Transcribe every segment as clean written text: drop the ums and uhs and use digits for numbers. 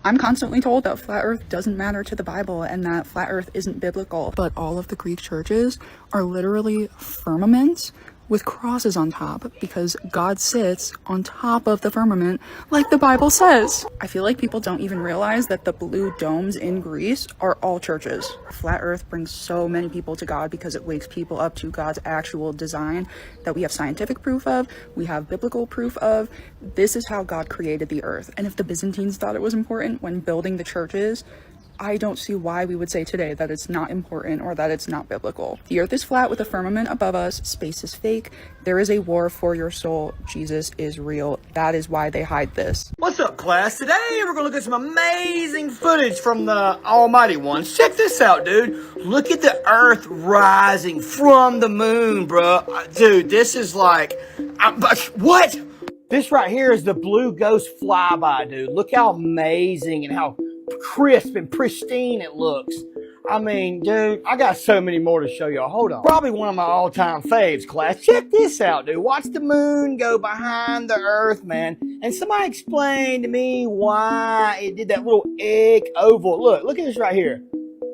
I'm constantly told that flat earth doesn't matter to the Bible and that flat earth isn't biblical, but all of the Greek churches are literally firmaments with crosses on top because God sits on top of the firmament like the Bible says. I feel like people don't even realize that the blue domes in Greece are all churches. Flat earth brings so many people to God because it wakes people up to God's actual design that we have scientific proof of, we have biblical proof of. This is how God created the earth. And if the Byzantines thought it was important when building the churches, I don't see why we would say today that it's not important or that it's not biblical. The earth is flat with a firmament above us. Space is fake. There is a war for your soul. Jesus is real. That is why they hide this. What's up, class? Today we're gonna look at some amazing footage from the Almighty Ones. Check this out, dude. Look at the earth rising from the moon, bro. Dude, this is like, what? This right here is the Blue Ghost flyby, dude. Look how amazing and how crisp and pristine it looks. I mean, dude, I got so many more to show y'all. Hold on. Probably one of my all-time faves, class. Check this out, dude. Watch the moon go behind the earth, man. And somebody explain to me why it did that little egg oval. Look at this right here.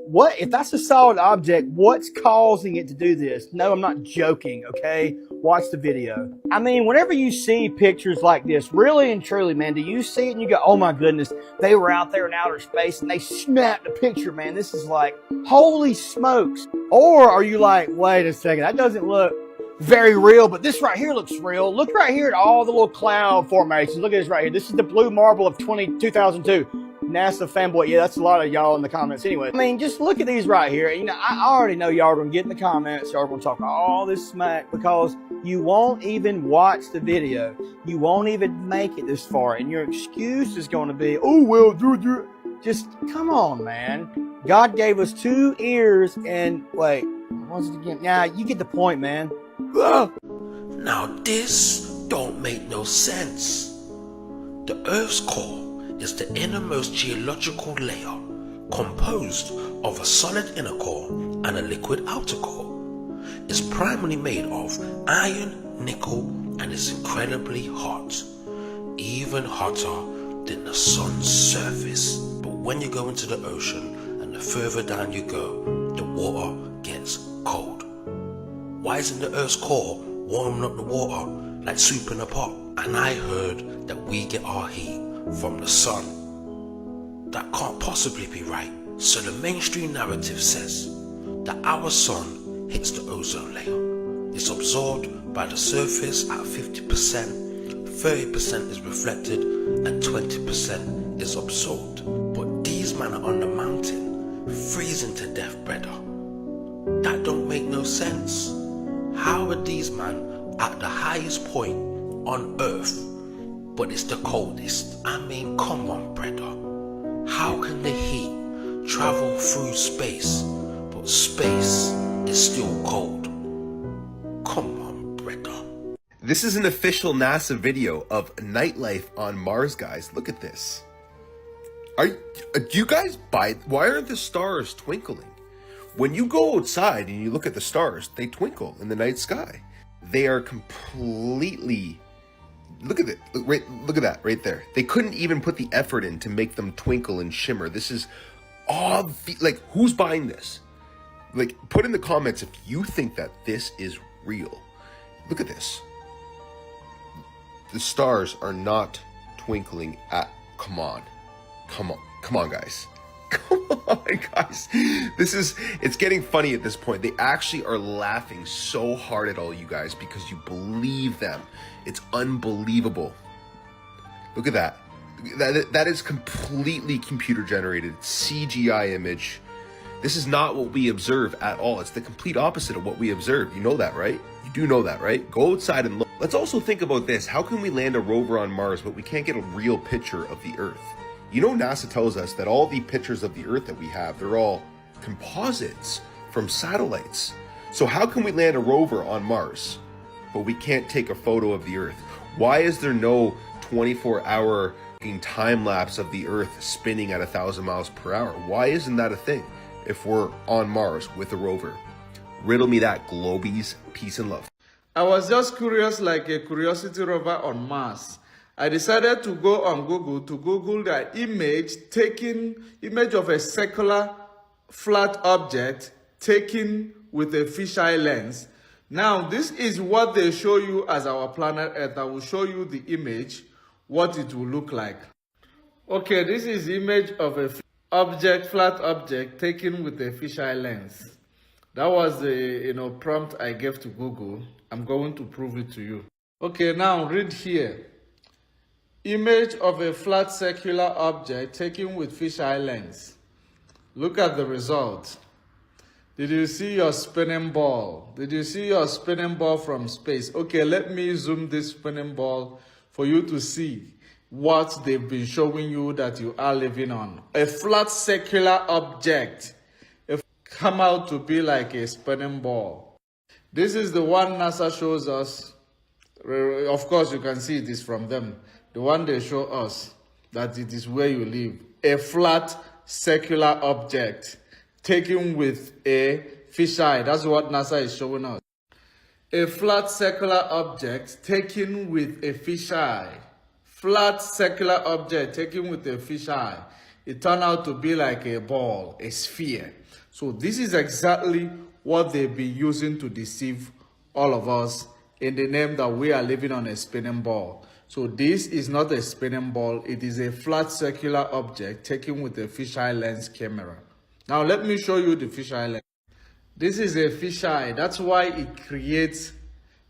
What, if that's a solid object, what's causing it to do this? No, I'm not joking, okay? Watch the video. I mean, whenever you see pictures like this, really and truly, man, do you see it and you go, oh my goodness, they were out there in outer space and they snapped a picture, man. This is like, holy smokes. Or are you like, wait a second, that doesn't look very real, but this right here looks real. Look right here at all the little cloud formations. Look at this right here. This is the blue marble of 2002. NASA fanboy, yeah, that's a lot of y'all in the comments anyway. I mean, just look at these right here. You know, I already know y'all are going to get in the comments. Y'all are going to talk all this smack because you won't even watch the video. You won't even make it this far. And your excuse is going to be, oh, well, dude, just come on, man. God gave us 2 ears and, wait, what's it again? Yeah, you get the point, man. Ugh. Now this don't make no sense. The Earth's core is the innermost geological layer, composed of a solid inner core and a liquid outer core. It's primarily made of iron, nickel, and is incredibly hot, even hotter than the sun's surface. But when you go into the ocean and the further down you go, the water gets cold. Why isn't the Earth's core warming up the water like soup in a pot? And I heard that we get our heat from the sun. That can't possibly be right. So the mainstream narrative says that our sun hits the ozone layer. It's absorbed by the surface at 50%, 30% is reflected, and 20% is absorbed. But these men are on the mountain, freezing to death, brother. That don't make no sense. How are these men at the highest point on Earth, but it's the coldest? I mean, come on, brother. How can the heat travel through space, but space is still cold? Come on, brother. This is an official NASA video of nightlife on Mars, guys. Look at this. Do you guys buy? Why aren't the stars twinkling? When you go outside and you look at the stars, they twinkle in the night sky. They are completely, look at it, look at that right there. They couldn't even put the effort in to make them twinkle and shimmer. This is obvious. Like, who's buying this? Like, put in the comments if you think that this is real. Look at this. The stars are not twinkling at, come on, guys. Come on, guys. It's getting funny at this point. They actually are laughing so hard at all you guys because you believe them. It's unbelievable. Look at that. That is completely computer generated CGI image. This is not what we observe at all. It's the complete opposite of what we observe. You know that, right? You do know that, right? Go outside and look. Let's also think about this. How can we land a rover on Mars, but we can't get a real picture of the Earth? You know, NASA tells us that all the pictures of the Earth that we have, they're all composites from satellites. So how can we land a rover on Mars, but we can't take a photo of the Earth? Why is there no 24-hour time lapse of the Earth spinning at 1,000 miles per hour? Why isn't that a thing if we're on Mars with a rover? Riddle me that, globies. Peace and love. I was just curious, like a curiosity rover on Mars. I decided to go on Google to Google the image of a circular flat object taken with a fisheye lens. Now, this is what they show you as our planet Earth. I will show you the image, what it will look like. Okay, this is the image of a flat object taken with a fisheye lens. That was the prompt I gave to Google. I'm going to prove it to you. Okay, now read here. Image of a flat circular object taken with fisheye lens. Look at the result. Did you see your spinning ball? Did you see your spinning ball from space? Okay, let me zoom this spinning ball for you to see what they've been showing you that you are living on. A flat circular object. It come out to be like a spinning ball. This is the one NASA shows us. Of course, you can see it is from them. The one they show us, that it is where you live. A flat circular object taken with a fisheye. That's what NASA is showing us. A flat circular object taken with a fisheye. Flat circular object taken with a fisheye. It turned out to be like a ball, a sphere. So this is exactly what they've been using to deceive all of us in the name that we are living on a spinning ball. So this is not a spinning ball. It is a flat circular object taken with a fisheye lens camera. Now let me show you the fisheye lens. This is a fisheye. That's why it creates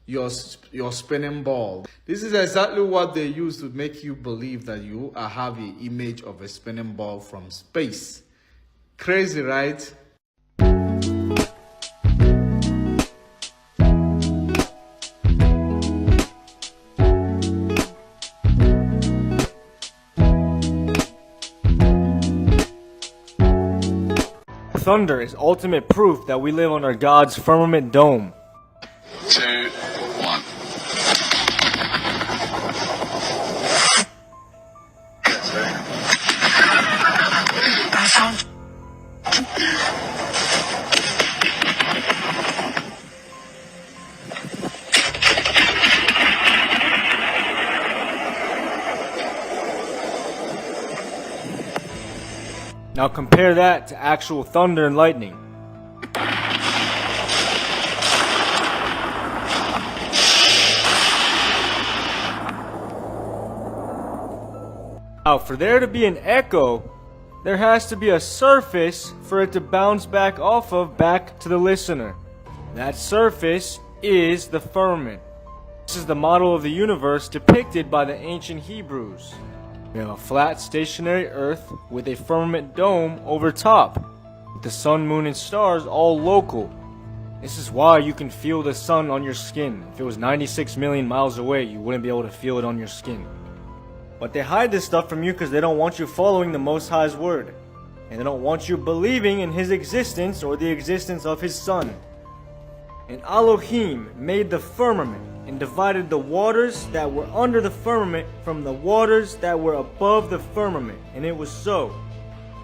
your spinning ball. This is exactly what they use to make you believe that you have an image of a spinning ball from space. Crazy, right? Thunder is ultimate proof that we live under God's firmament dome. 2, 1. Now compare that to actual thunder and lightning. Now, for there to be an echo, there has to be a surface for it to bounce back off of back to the listener. That surface is the firmament. This is the model of the universe depicted by the ancient Hebrews. We have a flat, stationary Earth with a firmament dome over top, with the sun, moon, and stars all local. This is why you can feel the sun on your skin. If it was 96 million miles away, you wouldn't be able to feel it on your skin. But they hide this stuff from you because they don't want you following the Most High's word. And they don't want you believing in His existence or the existence of His Son. And Elohim made the firmament and divided the waters that were under the firmament from the waters that were above the firmament. And it was so.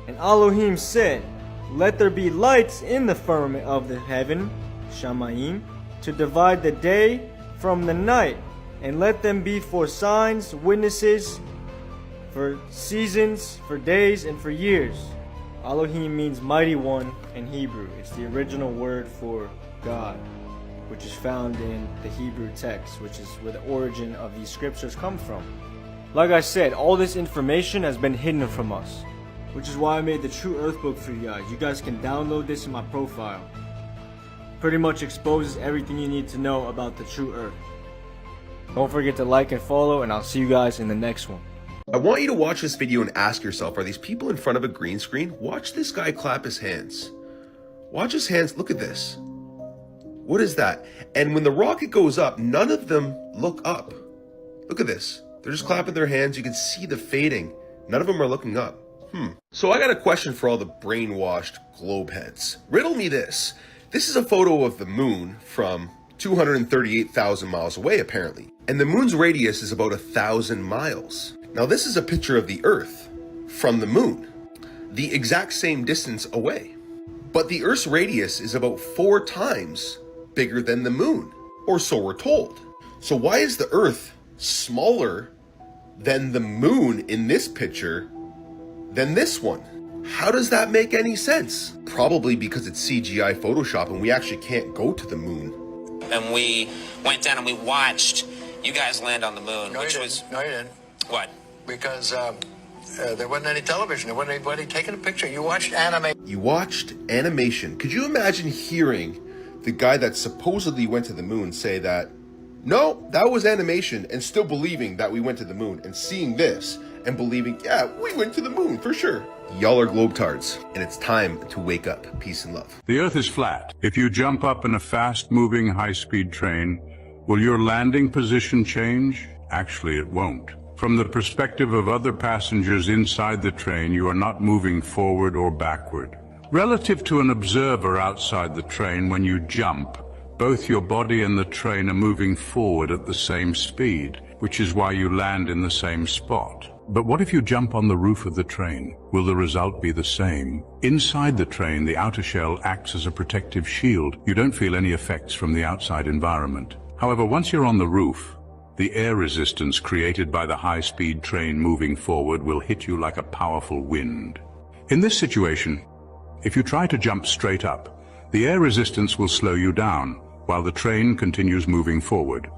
And Elohim said, "Let there be lights in the firmament of the heaven, Shamayim, to divide the day from the night, and let them be for signs, witnesses, for seasons, for days, and for years." Elohim means mighty one in Hebrew. It's the original word for God, which is found in the Hebrew text, which is where the origin of these scriptures come from. Like I said, all this information has been hidden from us, which is why I made the True Earth book for you guys. You guys can download this in my profile. Pretty much exposes everything you need to know about the True Earth. Don't forget to like and follow, and I'll see you guys in the next one. I want you to watch this video and ask yourself, are these people in front of a green screen? Watch this guy clap his hands. Watch his hands. Look at this. What is that? And when the rocket goes up, none of them look up. Look at this. They're just clapping their hands. You can see the fading. None of them are looking up. So I got a question for all the brainwashed globe heads. Riddle me this. This is a photo of the moon from 238,000 miles away, apparently. And the moon's radius is about 1,000 miles. Now this is a picture of the Earth from the moon, the exact same distance away. But the Earth's radius is about 4 times bigger than the moon, or so we're told. So why is the Earth smaller than the moon in this picture than this one. How does that make any sense? Probably because it's CGI Photoshop and we actually can't go to the moon. And we went down and we watched you guys land on the moon, No, you didn't. What? Because there wasn't any television. There wasn't anybody taking a picture. You watched anime. You watched animation. Could you imagine hearing the guy that supposedly went to the moon say that, no, that was animation, and still believing that we went to the moon, and seeing this and believing, yeah, we went to the moon for sure. Y'all are globetards, and it's time to wake up. Peace and love. The Earth is flat. If you jump up in a fast-moving high-speed train, will your landing position change? Actually, it won't. From the perspective of other passengers inside the train, you are not moving forward or backward. Relative to an observer outside the train, when you jump, both your body and the train are moving forward at the same speed, which is why you land in the same spot. But what if you jump on the roof of the train? Will the result be the same? Inside the train, the outer shell acts as a protective shield. You don't feel any effects from the outside environment. However, once you're on the roof, the air resistance created by the high-speed train moving forward will hit you like a powerful wind. In this situation, if you try to jump straight up, the air resistance will slow you down while the train continues moving forward.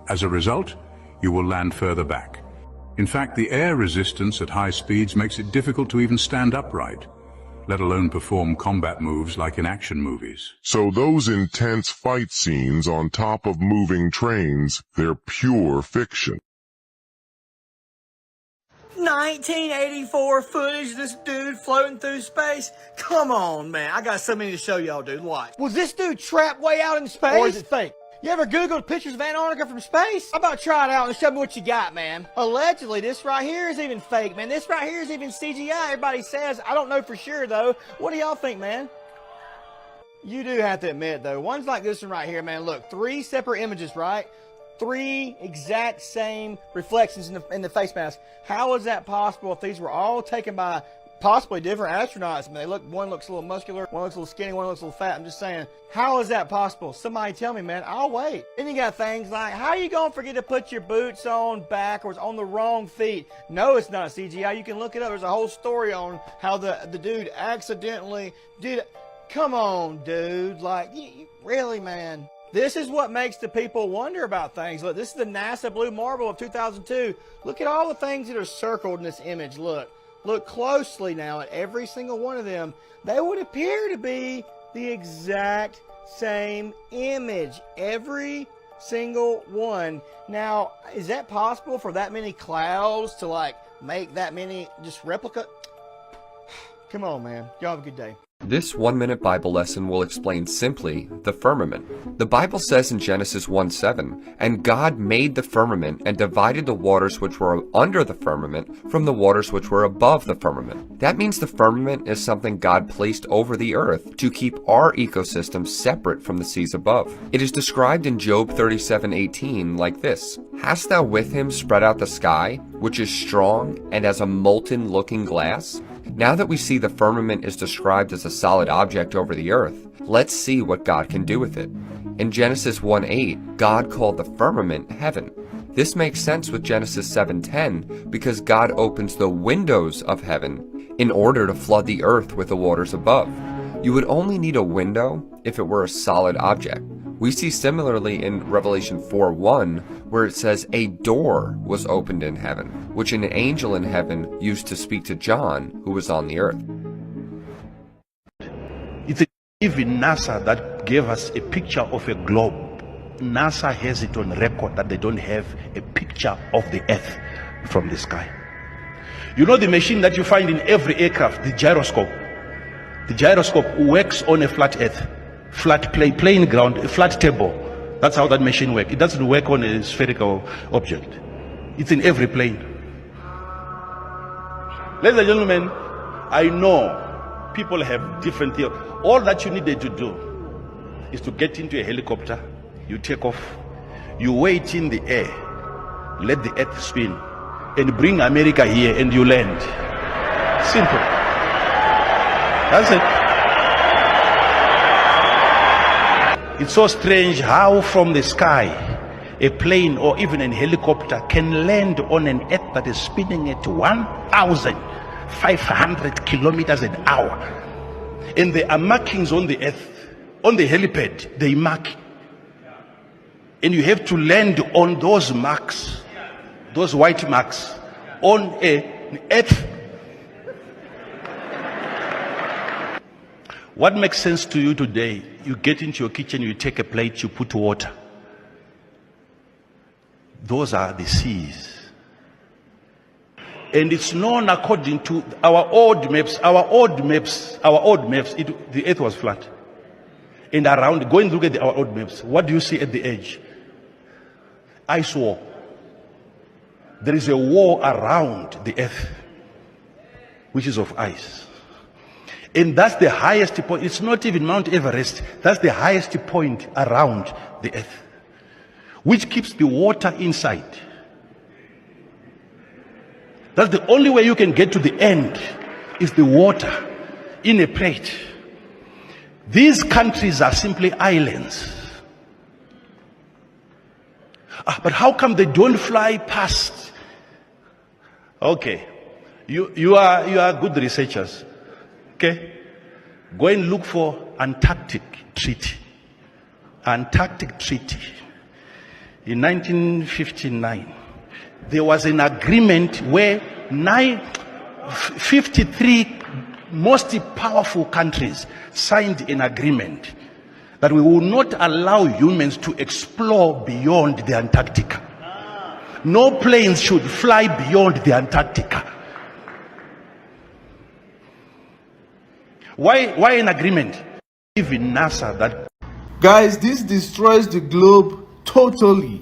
As a result, you will land further back. In fact, the air resistance at high speeds makes it difficult to even stand upright, let alone perform combat moves like in action movies. So those intense fight scenes on top of moving trains, they're pure fiction. 1984 footage, this dude floating through space. Come on, man. I got so many to show y'all, dude. Watch. Was this dude trapped way out in space? Or is it fake? You ever Googled pictures of Antarctica from space? How about try it out and show me what you got, man? Allegedly, this right here is even fake, man. This right here is even CGI. Everybody says. I don't know for sure, though. What do y'all think, man? You do have to admit, though. One's like this one right here, man. Look, 3 separate images, right? 3 exact same reflections in the face mask. How is that possible if these were all taken by possibly different astronauts? I mean, one looks a little muscular, one looks a little skinny, one looks a little fat. I'm just saying, how is that possible? Somebody tell me, man. I'll wait. Then you got things like, how are you going to forget to put your boots on backwards on the wrong feet? No, it's not CGI. You can look it up. There's a whole story on how the dude accidentally did it. Come on, dude. Like, really, man? This is what makes the people wonder about things. Look, this is the NASA Blue Marble of 2002. Look at all the things that are circled in this image. Look closely now at every single one of them. They would appear to be the exact same image. Every single one. Now, is that possible for that many clouds to like make that many just replica? Come on, man. Y'all have a good day. This 1-minute Bible lesson will explain simply the firmament. The Bible says in Genesis 1:7, "And God made the firmament and divided the waters which were under the firmament from the waters which were above the firmament." That means the firmament is something God placed over the earth to keep our ecosystem separate from the seas above. It is described in Job 37:18 like this: "Hast thou with him spread out the sky, which is strong and as a molten looking glass?" Now that we see the firmament is described as a solid object over the earth, let's see what God can do with it. In Genesis 1:8, God called the firmament heaven. This makes sense with Genesis 7:10 because God opens the windows of heaven in order to flood the earth with the waters above. You would only need a window if it were a solid object. We see similarly in Revelation 4:1 where it says a door was opened in heaven, which an angel in heaven used to speak to John, who was on the earth. It's even NASA that gave us a picture of a globe. NASA has it on record that they don't have a picture of the earth from the sky. You know the machine that you find in every aircraft, the gyroscope? The gyroscope works on a flat earth, flat plain ground, a flat table. That's how that machine works. It doesn't work on a spherical object. It's in every plane. Ladies and gentlemen, I know people have different theories. All that you needed to do is to get into a helicopter, you take off, you wait in the air, let the earth spin, and bring America here and you land. Simple. That's it. It's so strange how from the sky a plane or even a helicopter can land on an earth that is spinning at 1,500 kilometers an hour. And there are markings on the earth, on the helipad, they mark. And you have to land on those marks, those white marks, on an earth. What makes sense to you today? You get into your kitchen, you take a plate, you put water. Those are the seas. And it's known according to our old maps, the earth was flat. And around, go and look at our old maps. What do you see at the edge? Ice wall. There is a wall around the earth, which is of ice. And that's the highest point. It's not even Mount Everest. That's the highest point around the earth, which keeps the water inside. That's the only way you can get to the end, is the water in a plate. These countries are simply islands. But how come they don't fly past? Okay, you are good researchers. Okay, go and look for Antarctic Treaty. Antarctic Treaty. In 1959, there was an agreement where 53 most powerful countries signed an agreement that we will not allow humans to explore beyond the Antarctica. No planes should fly beyond the Antarctica. Why an agreement? Even NASA that. Guys, this destroys the globe totally,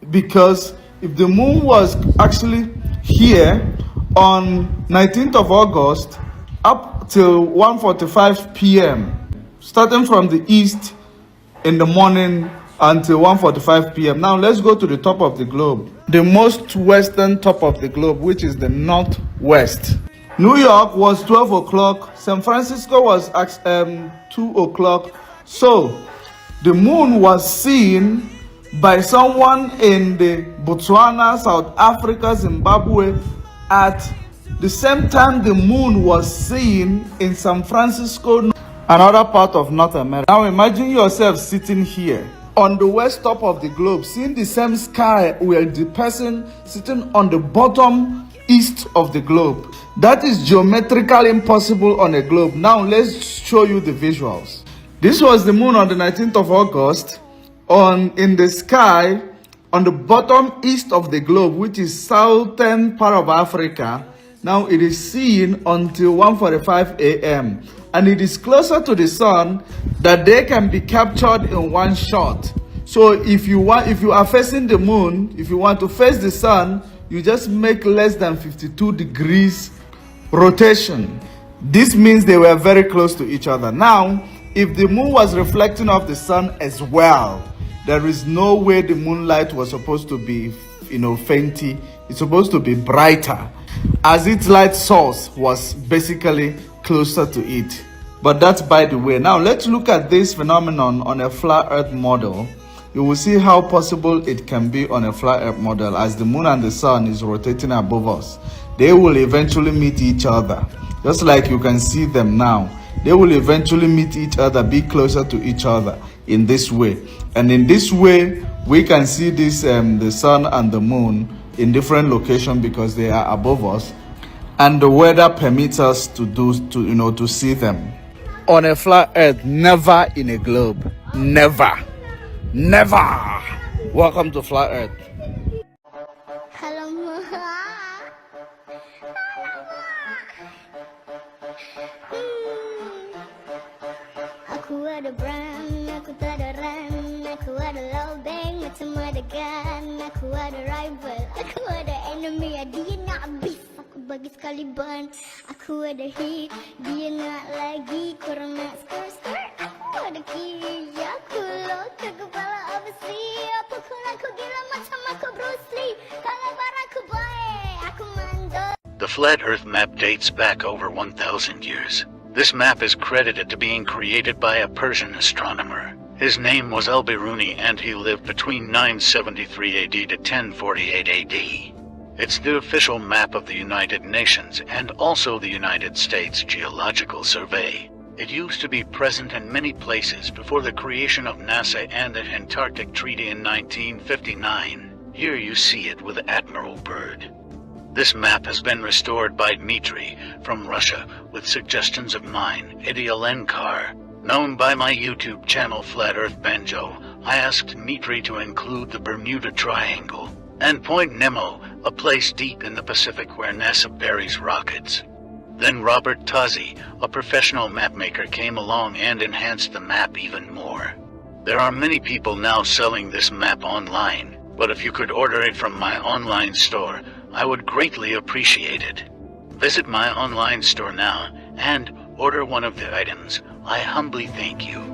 because if the moon was actually here on 19th of August up till 1:45 p.m., starting from the east in the morning until 1:45 p.m. Now let's go to the top of the globe, the most western top of the globe, which is the northwest. New York was 12 o'clock, San Francisco was 2 o'clock. So the moon was seen by someone in the Botswana, South Africa, Zimbabwe at the same time the moon was seen in San Francisco, another part of North America. Now imagine yourself sitting here on the west top of the globe, seeing the same sky where the person sitting on the bottom east of the globe. That is geometrically impossible on a globe. Now let's show you the visuals. This was the moon on the 19th of August in the sky on the bottom east of the globe, which is southern part of Africa. Now it is seen until 1:45 a.m. and it is closer to the sun that they can be captured in one shot. So if you are facing the moon, if you want to face the sun, you just make less than 52 degrees rotation. This means they were very close to each other. Now, if the moon was reflecting off the sun as well, there is no way the moonlight was supposed to be, fainty. It's supposed to be brighter, as its light source was basically closer to it. But that's by the way. Now let's look at this phenomenon on a flat earth model. You will see how possible it can be on a flat earth model, as the moon and the sun is rotating above us. They will eventually meet each other, just like you can see them now. They will eventually meet each other, be closer to each other in this way. And in this way, we can see this the sun and the moon in different locations because they are above us, and the weather permits us to see them. On a flat earth, never in a globe. Never. Welcome to flat earth. Hello, Aku ada brand, aku tak ada rem, aku ada lobeng, macam ada gun, aku ada rival, aku ada enemy, dia nak habis, aku bagi sekali ban, aku ada hit, dia nak lagi, korang nak skirt, aku ada key, aku loka kepala obviously, pukul aku gila macam aku Bruce Lee, kalau barang aku baik, aku mandor. The flat earth map dates back over 1,000 years. This map is credited to being created by a Persian astronomer. His name was Al-Biruni, and he lived between 973 AD to 1048 AD. It's the official map of the United Nations and also the United States Geological Survey. It used to be present in many places before the creation of NASA and the Antarctic Treaty in 1959. Here you see it with Admiral Byrd. This map has been restored by Dmitry from Russia with suggestions of mine, Idialenkar. Known by my YouTube channel Flat Earth Banjo, I asked Dmitry to include the Bermuda Triangle and Point Nemo, a place deep in the Pacific where NASA buries rockets. Then Robert Tozzi, a professional mapmaker, came along and enhanced the map even more. There are many people now selling this map online, but if you could order it from my online store, I would greatly appreciate it. Visit my online store now and order one of the items. I humbly thank you.